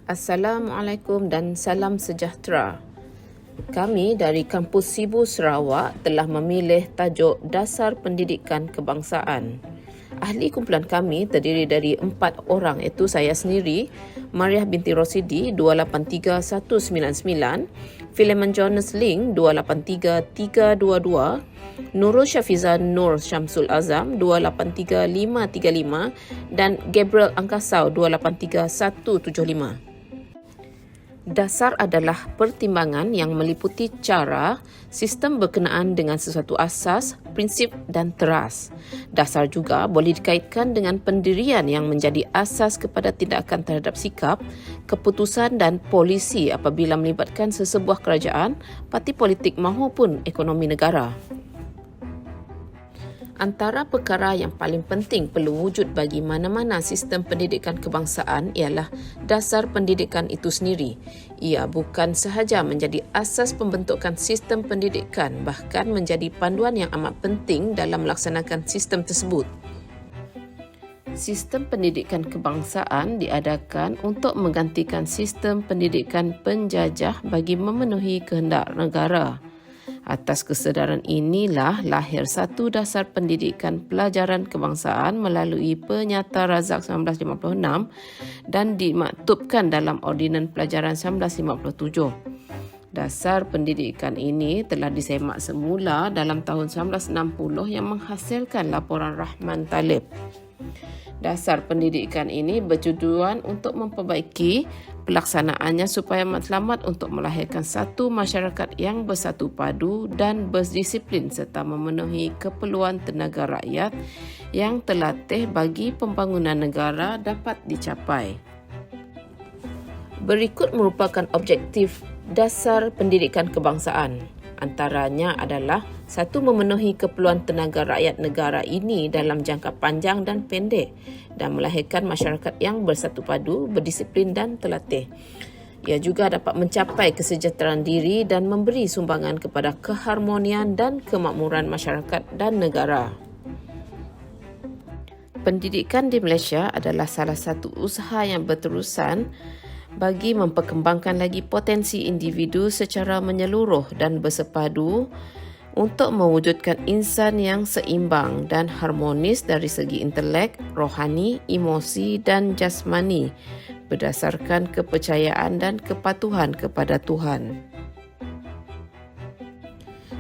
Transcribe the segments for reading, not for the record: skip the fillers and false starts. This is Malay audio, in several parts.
Assalamualaikum dan salam sejahtera. Kami dari Kampus Sibu Sarawak telah memilih tajuk Dasar Pendidikan Kebangsaan. Ahli kumpulan kami terdiri dari 4 orang, iaitu saya sendiri, Mariah binti Rosidi 283199, Philemon Jonas Ling 283322, Nurul Syafiza Nur Syamsul Azam 283535 dan Gabriel Angkasau 283175. Dasar adalah pertimbangan yang meliputi cara, sistem berkenaan dengan sesuatu asas, prinsip dan teras. Dasar juga boleh dikaitkan dengan pendirian yang menjadi asas kepada tindakan terhadap sikap, keputusan dan polisi apabila melibatkan sesebuah kerajaan, parti politik maupun ekonomi negara. Antara perkara yang paling penting perlu wujud bagi mana-mana sistem pendidikan kebangsaan ialah dasar pendidikan itu sendiri. Ia bukan sahaja menjadi asas pembentukan sistem pendidikan, bahkan menjadi panduan yang amat penting dalam melaksanakan sistem tersebut. Sistem pendidikan kebangsaan diadakan untuk menggantikan sistem pendidikan penjajah bagi memenuhi kehendak negara. Atas kesedaran inilah lahir satu dasar pendidikan pelajaran kebangsaan melalui Penyata Razak 1956 dan dimaktubkan dalam Ordinan Pelajaran 1957. Dasar pendidikan ini telah disemak semula dalam tahun 1960 yang menghasilkan laporan Rahman Talib. Dasar pendidikan ini bertujuan untuk memperbaiki pelaksanaannya supaya matlamat untuk melahirkan satu masyarakat yang bersatu padu dan berdisiplin serta memenuhi keperluan tenaga rakyat yang terlatih bagi pembangunan negara dapat dicapai. Berikut merupakan objektif dasar pendidikan kebangsaan. Antaranya adalah 1. Memenuhi keperluan tenaga rakyat negara ini dalam jangka panjang dan pendek dan melahirkan masyarakat yang bersatu padu, berdisiplin dan terlatih. Ia juga dapat mencapai kesejahteraan diri dan memberi sumbangan kepada keharmonian dan kemakmuran masyarakat dan negara. Pendidikan di Malaysia adalah salah satu usaha yang berterusan bagi memperkembangkan lagi potensi individu secara menyeluruh dan bersepadu untuk mewujudkan insan yang seimbang dan harmonis dari segi intelek, rohani, emosi dan jasmani berdasarkan kepercayaan dan kepatuhan kepada Tuhan.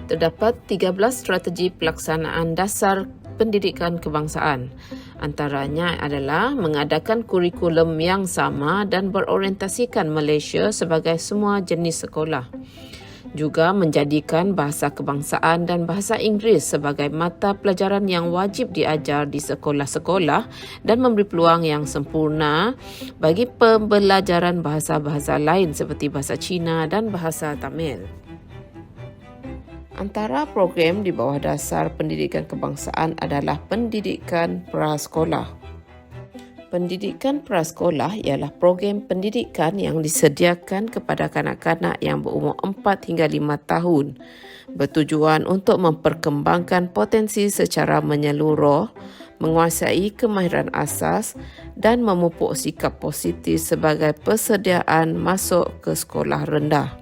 Terdapat 13 strategi pelaksanaan dasar pendidikan kebangsaan. Antaranya adalah mengadakan kurikulum yang sama dan berorientasikan Malaysia sebagai semua jenis sekolah. Juga menjadikan bahasa kebangsaan dan bahasa Inggeris sebagai mata pelajaran yang wajib diajar di sekolah-sekolah dan memberi peluang yang sempurna bagi pembelajaran bahasa-bahasa lain seperti bahasa Cina dan bahasa Tamil. Antara program di bawah dasar pendidikan kebangsaan adalah pendidikan prasekolah. Pendidikan prasekolah ialah program pendidikan yang disediakan kepada kanak-kanak yang berumur 4 hingga 5 tahun, bertujuan untuk memperkembangkan potensi secara menyeluruh, menguasai kemahiran asas dan memupuk sikap positif sebagai persediaan masuk ke sekolah rendah.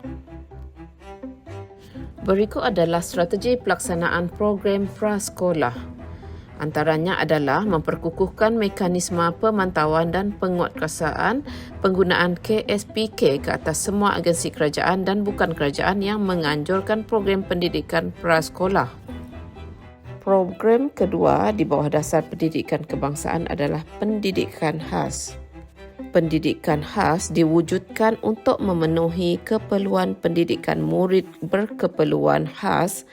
Berikut adalah strategi pelaksanaan program prasekolah. Antaranya adalah memperkukuhkan mekanisme pemantauan dan penguatkuasaan penggunaan KSPK ke atas semua agensi kerajaan dan bukan kerajaan yang menganjurkan program pendidikan prasekolah. Program kedua di bawah dasar pendidikan kebangsaan adalah pendidikan khas. Pendidikan khas diwujudkan untuk memenuhi keperluan pendidikan murid berkeperluan khas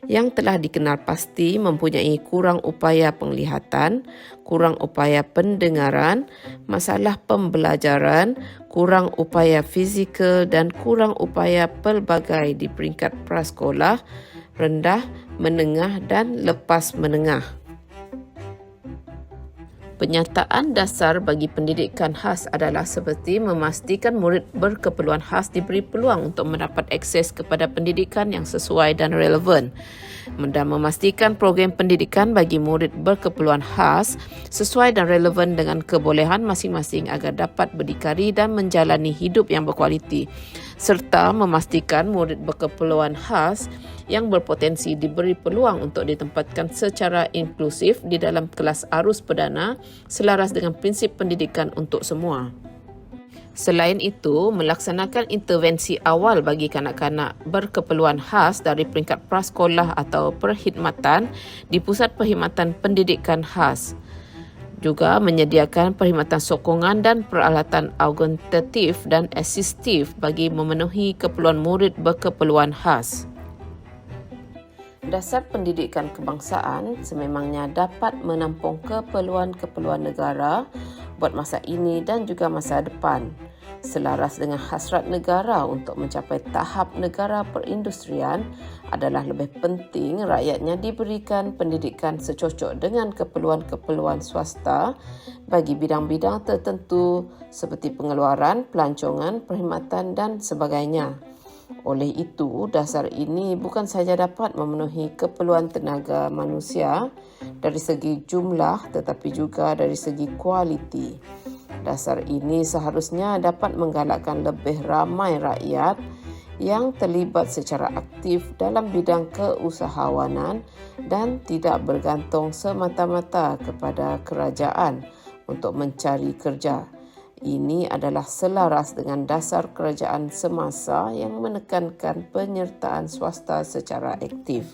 yang telah dikenal pasti mempunyai kurang upaya penglihatan, kurang upaya pendengaran, masalah pembelajaran, kurang upaya fizikal dan kurang upaya pelbagai di peringkat prasekolah, rendah, menengah dan lepas menengah. Penyertaan dasar bagi pendidikan khas adalah seperti memastikan murid berkeperluan khas diberi peluang untuk mendapat akses kepada pendidikan yang sesuai dan relevan, dan memastikan program pendidikan bagi murid berkeperluan khas sesuai dan relevan dengan kebolehan masing-masing agar dapat berdikari dan menjalani hidup yang berkualiti, serta memastikan murid berkeperluan khas yang berpotensi diberi peluang untuk ditempatkan secara inklusif di dalam kelas arus perdana selaras dengan prinsip pendidikan untuk semua. Selain itu, melaksanakan intervensi awal bagi kanak-kanak berkeperluan khas dari peringkat prasekolah atau perkhidmatan di Pusat Perkhidmatan Pendidikan Khas. Juga menyediakan perkhidmatan sokongan dan peralatan augmentatif dan asistif bagi memenuhi keperluan murid berkeperluan khas. Dasar pendidikan kebangsaan sememangnya dapat menampung keperluan-keperluan negara buat masa ini dan juga masa depan, selaras dengan hasrat negara untuk mencapai tahap negara perindustrian. Adalah lebih penting rakyatnya diberikan pendidikan secocok dengan keperluan-keperluan swasta bagi bidang-bidang tertentu seperti pengeluaran, pelancongan, perkhidmatan dan sebagainya. Oleh itu, dasar ini bukan sahaja dapat memenuhi keperluan tenaga manusia dari segi jumlah tetapi juga dari segi kualiti. Dasar ini seharusnya dapat menggalakkan lebih ramai rakyat yang terlibat secara aktif dalam bidang keusahawanan dan tidak bergantung semata-mata kepada kerajaan untuk mencari kerja. Ini adalah selaras dengan dasar kerajaan semasa yang menekankan penyertaan swasta secara aktif.